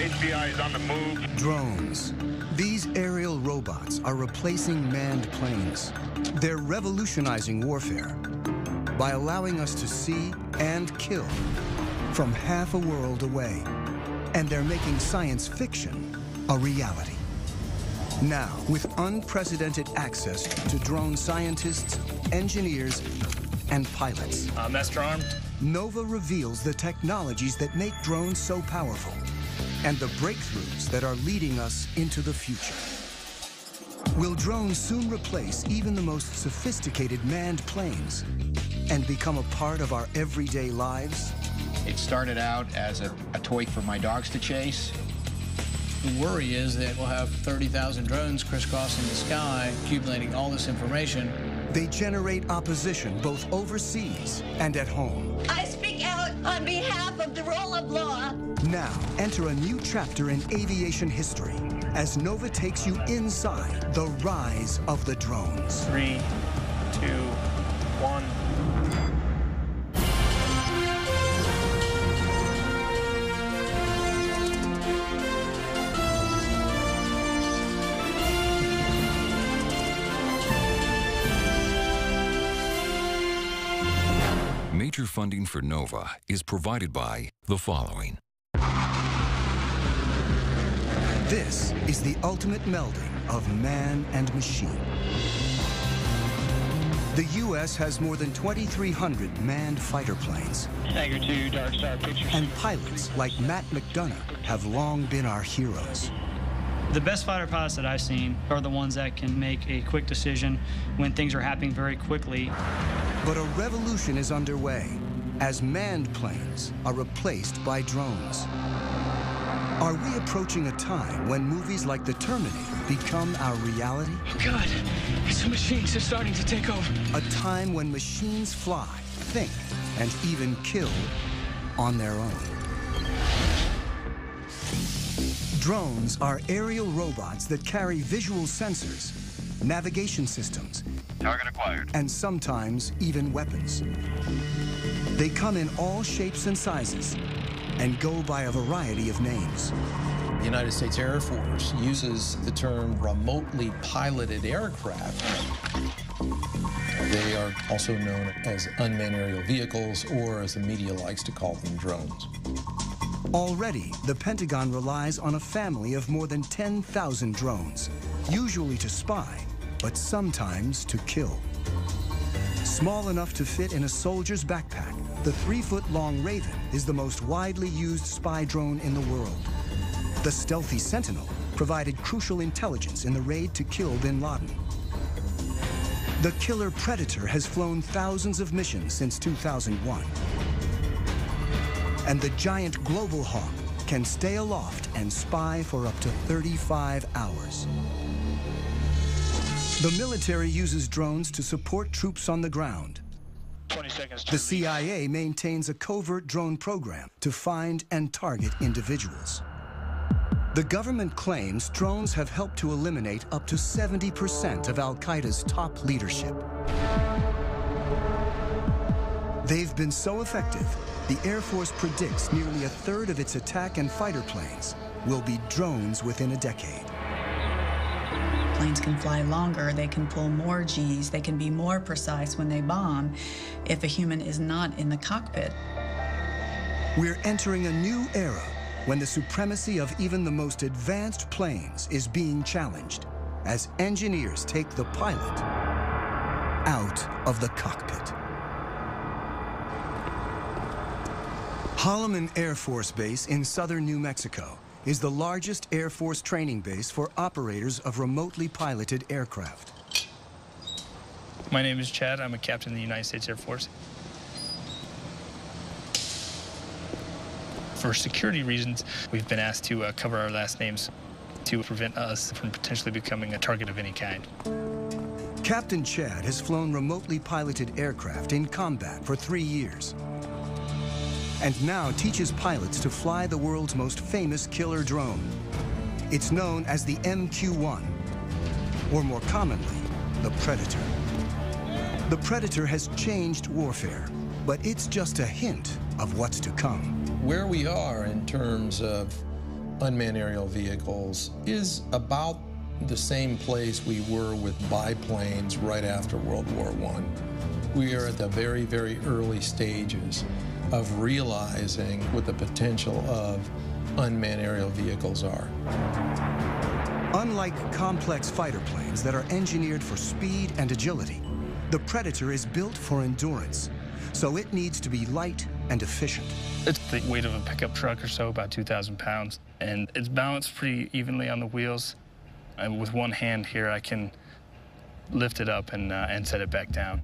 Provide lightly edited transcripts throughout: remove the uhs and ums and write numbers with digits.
HPI is on the move. Drones. These aerial robots are replacing manned planes. They're revolutionizing warfare by allowing us to see and kill from half a world away. And they're making science fiction a reality. Now, with unprecedented access to drone scientists, engineers, and pilots. Master armed. Nova reveals the technologies that make drones so powerful and the breakthroughs that are leading us into the future. Will drones soon replace even the most sophisticated manned planes and become a part of our everyday lives? It started out as a toy for my dogs to chase. The worry is that we'll have 30,000 drones crisscrossing the sky, accumulating all this information. They generate opposition both overseas and at home. I speak out on behalf of the rule of law. Now, enter a new chapter in aviation history as Nova takes you inside the rise of the drones. 3, 2, 1. Major funding for NOVA is provided by the following. This is the ultimate melding of man and machine. The U.S. has more than 2,300 manned fighter planes. Tiger 2, Dark Star Pictures. And pilots like Matt McDonough have long been our heroes. The best fighter pilots that I've seen are the ones that can make a quick decision when things are happening very quickly. But a revolution is underway as manned planes are replaced by drones. Are we approaching a time when movies like The Terminator become our reality? Oh God, these machines are starting to take over. A time when machines fly, think, and even kill on their own. Drones are aerial robots that carry visual sensors, navigation systems, Target acquired. and sometimes even weapons. They come in all shapes and sizes and go by a variety of names. The United States Air Force uses the term remotely piloted aircraft. They are also known as unmanned aerial vehicles, or as the media likes to call them, drones. Already, the Pentagon relies on a family of more than 10,000 drones, usually to spy, but sometimes to kill. Small enough to fit in a soldier's backpack, the 3-foot-long Raven is the most widely used spy drone in the world. The stealthy Sentinel provided crucial intelligence in the raid to kill bin Laden. The killer Predator has flown thousands of missions since 2001. And the giant Global Hawk can stay aloft and spy for up to 35 hours. The military uses drones to support troops on the ground. 20 seconds. The CIA maintains a covert drone program to find and target individuals. The government claims drones have helped to eliminate up to 70% of Al-Qaeda's top leadership. They've been so effective, the Air Force predicts nearly a third of its attack and fighter planes will be drones within a decade. Planes can fly longer, they can pull more Gs, they can be more precise when they bomb if a human is not in the cockpit. We're entering a new era when the supremacy of even the most advanced planes is being challenged as engineers take the pilot out of the cockpit. Holloman Air Force Base in southern New Mexico is the largest Air Force training base for operators of remotely piloted aircraft. My name is Chad. I'm a captain in the United States Air Force. For security reasons, we've been asked to cover our last names to prevent us from potentially becoming a target of any kind. Captain Chad has flown remotely piloted aircraft in combat for 3 years, and now teaches pilots to fly the world's most famous killer drone. It's known as the MQ-1, or more commonly, the Predator. The Predator has changed warfare, but it's just a hint of what's to come. Where we are in terms of unmanned aerial vehicles is about the same place we were with biplanes right after World War I. We are at the very, very early stages of realizing what the potential of unmanned aerial vehicles are. Unlike complex fighter planes that are engineered for speed and agility, the Predator is built for endurance, so it needs to be light and efficient. It's the weight of a pickup truck or so, about 2,000 pounds, and it's balanced pretty evenly on the wheels. And with one hand here, I can lift it up and set it back down.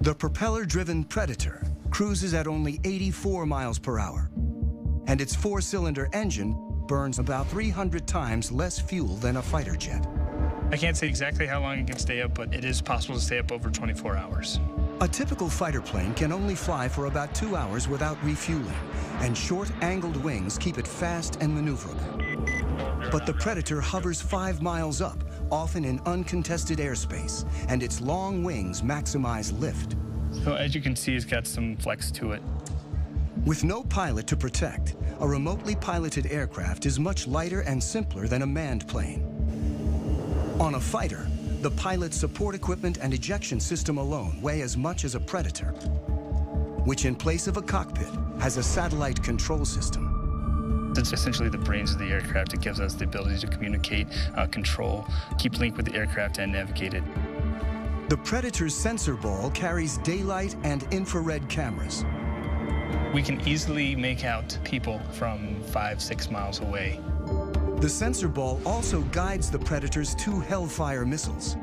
The propeller-driven Predator cruises at only 84 miles per hour, and its four-cylinder engine burns about 300 times less fuel than a fighter jet. I can't say exactly how long it can stay up, but it is possible to stay up over 24 hours. A typical fighter plane can only fly for about 2 hours without refueling, and short angled wings keep it fast and maneuverable. But the Predator hovers 5 miles up, often in uncontested airspace, and its long wings maximize lift. So as you can see, it's got some flex to it. With no pilot to protect, a remotely piloted aircraft is much lighter and simpler than a manned plane. On a fighter, the pilot's support equipment and ejection system alone weigh as much as a Predator, which in place of a cockpit has a satellite control system. It's essentially the brains of the aircraft. It gives us the ability to communicate, control, keep link with the aircraft, and navigate it. The Predator's sensor ball carries daylight and infrared cameras. We can easily make out people from 5-6 miles away. The sensor ball also guides the Predator's 2 Hellfire missiles.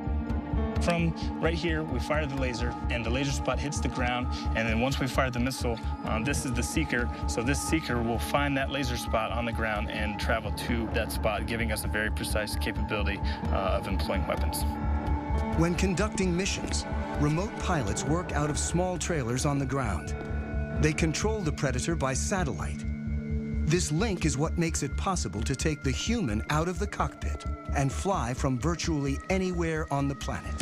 From right here, we fire the laser, and the laser spot hits the ground, and then once we fire the missile, this is the seeker, so this seeker will find that laser spot on the ground and travel to that spot, giving us a very precise capability of employing weapons. When conducting missions, remote pilots work out of small trailers on the ground. They control the Predator by satellite. This link is what makes it possible to take the human out of the cockpit and fly from virtually anywhere on the planet.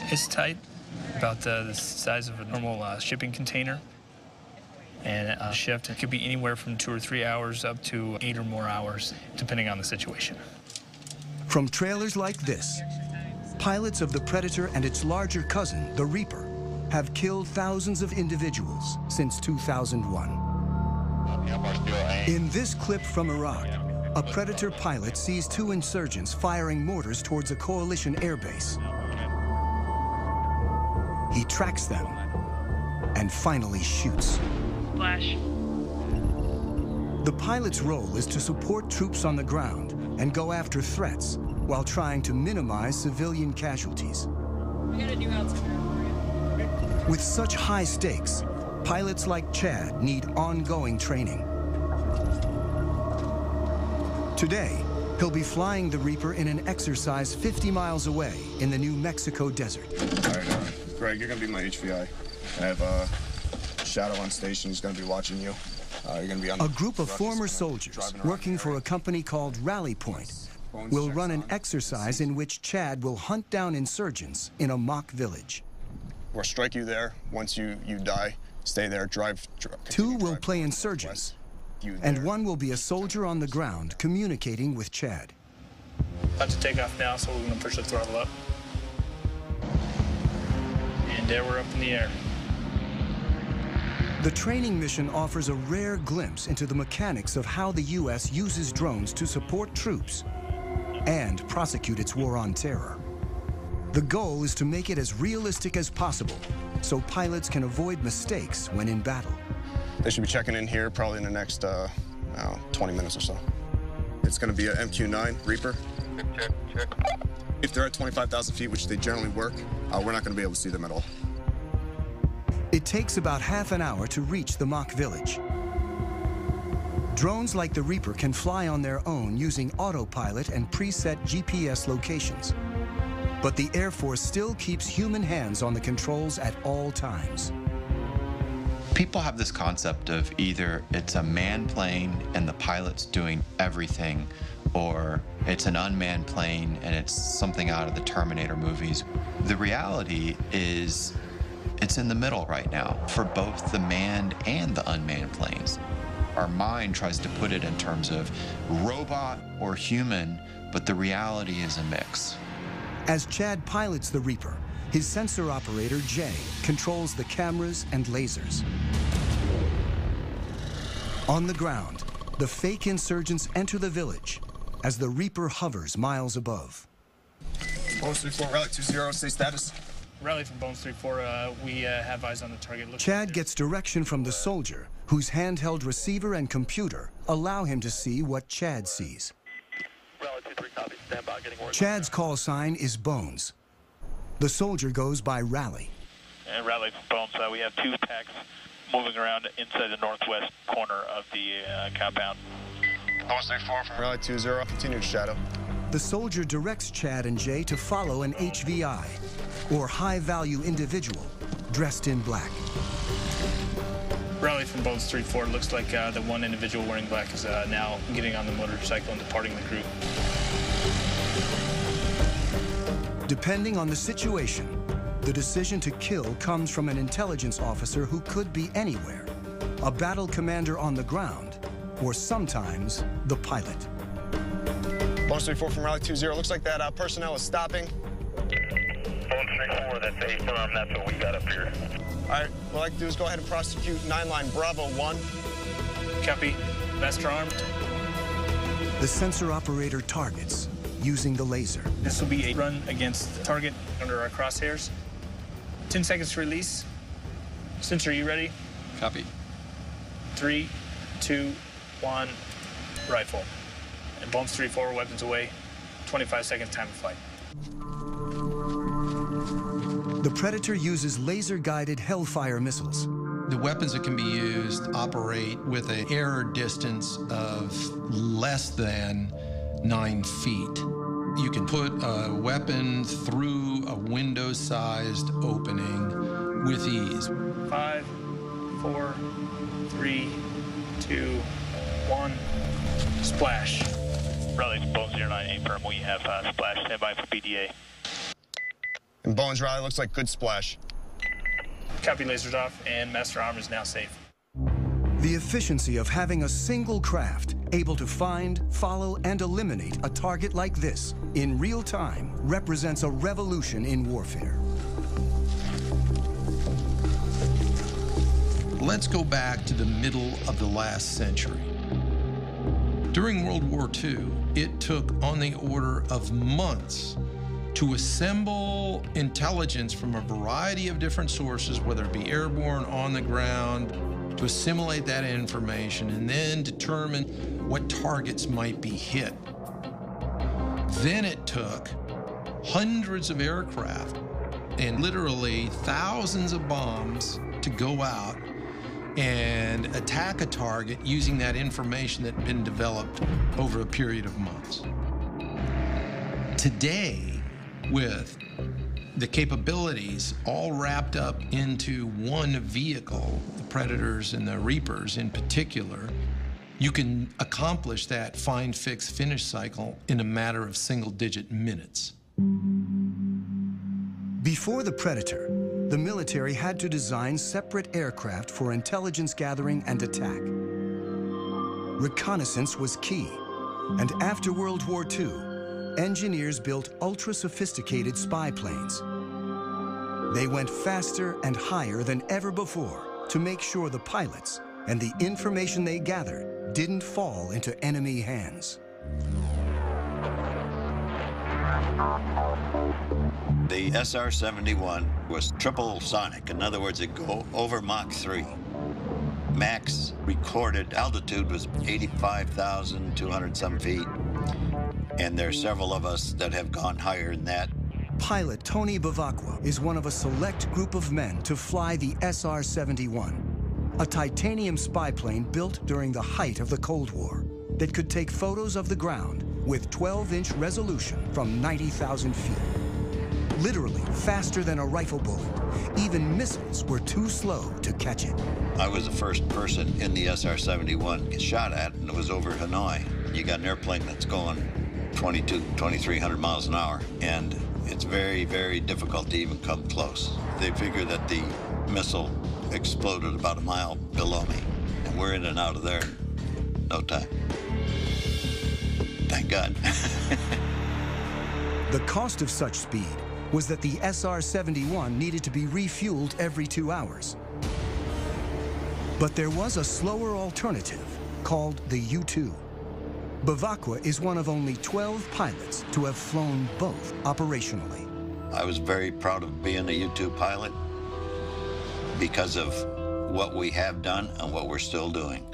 It's tight, about the size of a normal shipping container. And a shift, it could be anywhere from 2 or 3 hours up to 8 or more hours, depending on the situation. From trailers like this, pilots of the Predator and its larger cousin, the Reaper, have killed thousands of individuals since 2001. In this clip from Iraq, a Predator pilot sees 2 insurgents firing mortars towards a coalition airbase. He tracks them and finally shoots. Flash. The pilot's role is to support troops on the ground and go after threats while trying to minimize civilian casualties. We got a new outside for you. With such high stakes, pilots like Chad need ongoing training. Today, he'll be flying the Reaper in an exercise 50 miles away in the New Mexico desert. All right, Greg, you're going to be my HVI. I have Shadow on station. He's going to be watching you. You're going to be on a group of former soldiers working for a company called Rally Point will run an exercise in which Chad will hunt down insurgents in a mock village. We'll strike you there. Once you die, stay there, drive. 2 will play insurgents, and 1 will be a soldier on the ground communicating with Chad. About to take off now, so we're going to push the throttle up. And there we're up in the air. The training mission offers a rare glimpse into the mechanics of how the U.S. uses drones to support troops and prosecute its war on terror. The goal is to make it as realistic as possible so pilots can avoid mistakes when in battle. They should be checking in here probably in the next 20 minutes or so. It's going to be an MQ-9 Reaper. Check. If they're at 25,000 feet, which they generally work, we're not going to be able to see them at all. It takes about half an hour to reach the mock village. Drones like the Reaper can fly on their own using autopilot and preset GPS locations. But the Air Force still keeps human hands on the controls at all times. People have this concept of either it's a manned plane and the pilot's doing everything, or it's an unmanned plane and it's something out of the Terminator movies. The reality is It's in the middle right now for both the manned and the unmanned planes. Our mind tries to put it in terms of robot or human, but the reality is a mix. As Chad pilots the Reaper, his sensor operator, Jay, controls the cameras and lasers. On the ground, the fake insurgents enter the village as the Reaper hovers miles above. Bones 3-4, Rally 2-0, stay status. Rally from Bones 3-4, we have eyes on the target. Chad gets direction from the soldier, whose handheld receiver and computer allow him to see what Chad sees. Rally 2-3, copy, stand by, getting orders. Chad's call sign is Bones. The soldier goes by Rally. And Rally from Bones, we have two attacks moving around inside the northwest corner of the compound. Bones 3-4 from Rally 2-0, continue shadow. The soldier directs Chad and Jay to follow an HVI, or high-value individual, dressed in black. Rally from Bones 3-4, looks like the one individual wearing black is now getting on the motorcycle and departing the group. Depending on the situation, the decision to kill comes from an intelligence officer who could be anywhere, a battle commander on the ground, or sometimes the pilot. Bones 3-4 from Rally 2-0, looks like that personnel is stopping. Bones 3-4, that's a firm, that's what we got up here. All right, what I'd like to do is go ahead and prosecute 9-line Bravo 1. Copy, master armed. The sensor operator targets using the laser. This will be a run against the target under our crosshairs. 10 seconds to release. Sensor, you ready? Copy. 3, 2, 1, rifle. And Bones 3-4, weapons away. 25 seconds time of flight. The Predator uses laser-guided Hellfire missiles. The weapons that can be used operate with an air distance of less than 9 feet. You can put a weapon through a window-sized opening with ease. 5, 4, 3, 2, 1, splash. Rally from Bones 09, firm, we have splash, stand by for BDA. And Bones Rally looks like good splash. Copy, lasers off, and master arm is now safe. The efficiency of having a single craft able to find, follow, and eliminate a target like this in real time represents a revolution in warfare. Let's go back to the middle of the last century. During World War II, it took on the order of months to assemble intelligence from a variety of different sources, whether it be airborne, on the ground, to assimilate that information and then determine what targets might be hit. Then it took hundreds of aircraft and literally thousands of bombs to go out and attack a target using that information that had been developed over a period of months. Today, with the capabilities all wrapped up into one vehicle, the Predators and the Reapers in particular, you can accomplish that find, fix, finish cycle in a matter of single-digit minutes. Before the Predator, the military had to design separate aircraft for intelligence gathering and attack. Reconnaissance was key, and after World War II, engineers built ultra-sophisticated spy planes. They went faster and higher than ever before to make sure the pilots and the information they gathered didn't fall into enemy hands. The SR-71 was triple sonic. In other words, it go over Mach 3. Max recorded altitude was 85,200 some feet. And there are several of us that have gone higher than that. Pilot Tony Bavacqua is one of a select group of men to fly the SR-71, a titanium spy plane built during the height of the Cold War that could take photos of the ground with 12-inch resolution from 90,000 feet. Literally faster than a rifle bullet. Even missiles were too slow to catch it. I was the first person in the SR-71 get shot at, and it was over Hanoi. You got an airplane that's going 2,300 miles an hour, and it's very, very difficult to even come close. They figure that the missile exploded about a mile below me, and we're in and out of there in no time. Thank God. The cost of such speed was that the SR-71 needed to be refueled every 2 hours. But there was a slower alternative called the U-2. Bavakwa is one of only 12 pilots to have flown both operationally. I was very proud of being a U-2 pilot because of what we have done and what we're still doing.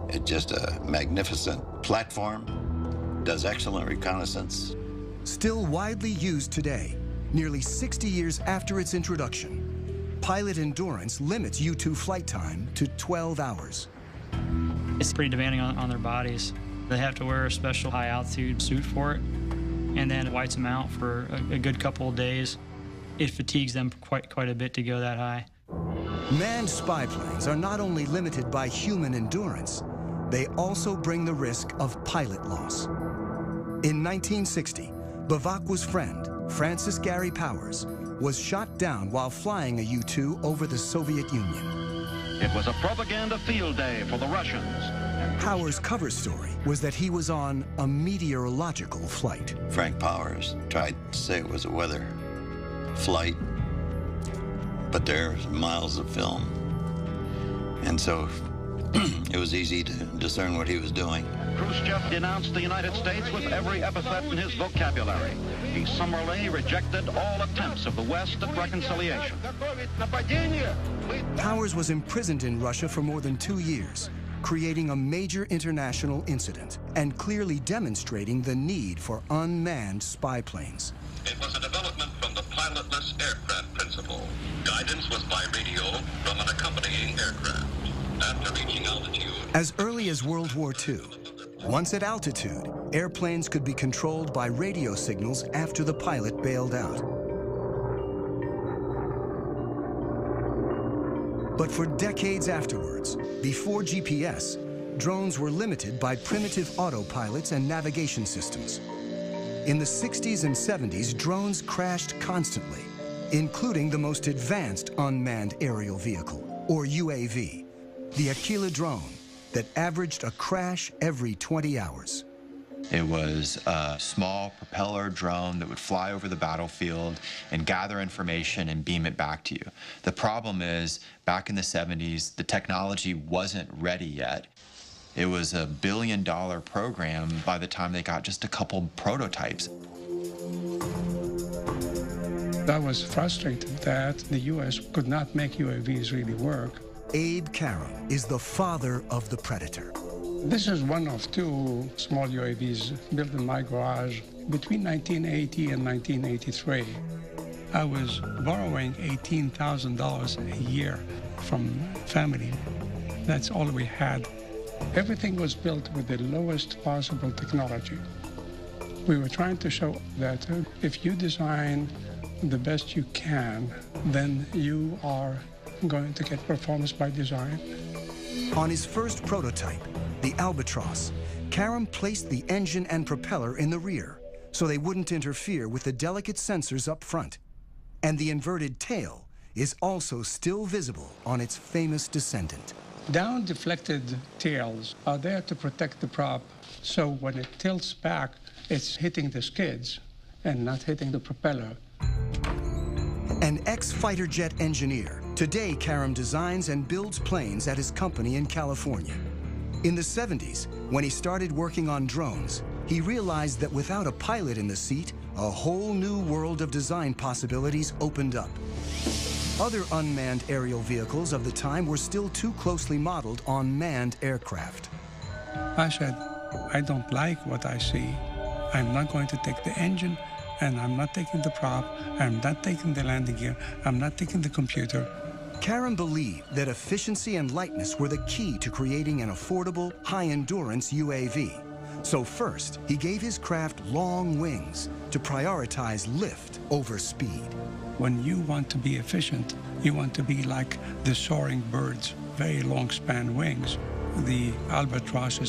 It's just a magnificent platform, does excellent reconnaissance. Still widely used today, nearly 60 years after its introduction, pilot endurance limits U-2 flight time to 12 hours. It's pretty demanding on their bodies. They have to wear a special high-altitude suit for it, and then it wipes them out for a good couple of days. It fatigues them quite a bit to go that high. Manned spy planes are not only limited by human endurance, they also bring the risk of pilot loss. In 1960, Bavakwa's friend, Francis Gary Powers, was shot down while flying a U-2 over the Soviet Union. It was a propaganda field day for the Russians. Powers' cover story was that he was on a meteorological flight. Frank Powers tried to say it was a weather flight, but there's miles of film. And so it was easy to discern what he was doing. Khrushchev denounced the United States with every epithet in his vocabulary. He summarily rejected all attempts of the West at reconciliation. Powers was imprisoned in Russia for more than 2 years, creating a major international incident and clearly demonstrating the need for unmanned spy planes. It was a development from the pilotless aircraft principle. Guidance was by radio from an accompanying aircraft. After reaching altitude... As early as World War II, once at altitude, airplanes could be controlled by radio signals after the pilot bailed out. But for decades afterwards, before GPS, drones were limited by primitive autopilots and navigation systems. In the 60s and 70s, drones crashed constantly, including the most advanced unmanned aerial vehicle, or UAV, the Aquila drone, that averaged a crash every 20 hours. It was a small propeller drone that would fly over the battlefield and gather information and beam it back to you. The problem is, back in the 70s, the technology wasn't ready yet. It was a $1 billion program by the time they got just a couple prototypes. I was frustrated that the U.S. could not make UAVs really work. Abe Karam is the father of the Predator. This is one of 2 small UAVs built in my garage between 1980 and 1983. I was borrowing $18,000 a year from family. That's all we had. Everything was built with the lowest possible technology. We were trying to show that if you design the best you can, then you are going to get performance by design. On his first prototype, the Albatross, Karam placed the engine and propeller in the rear so they wouldn't interfere with the delicate sensors up front. And the inverted tail is also still visible on its famous descendant. Down-deflected tails are there to protect the prop, so when it tilts back, it's hitting the skids and not hitting the propeller. An ex-fighter jet engineer, today Karam designs and builds planes at his company in California. In the 70s, when he started working on drones, he realized that without a pilot in the seat, a whole new world of design possibilities opened up. Other unmanned aerial vehicles of the time were still too closely modeled on manned aircraft. I said, I don't like what I see. I'm not going to take the engine, and I'm not taking the prop, I'm not taking the landing gear, I'm not taking the computer. Karam believed that efficiency and lightness were the key to creating an affordable, high-endurance UAV. So first, he gave his craft long wings to prioritize lift over speed. When you want to be efficient, you want to be like the soaring birds, very long span wings. The Albatross is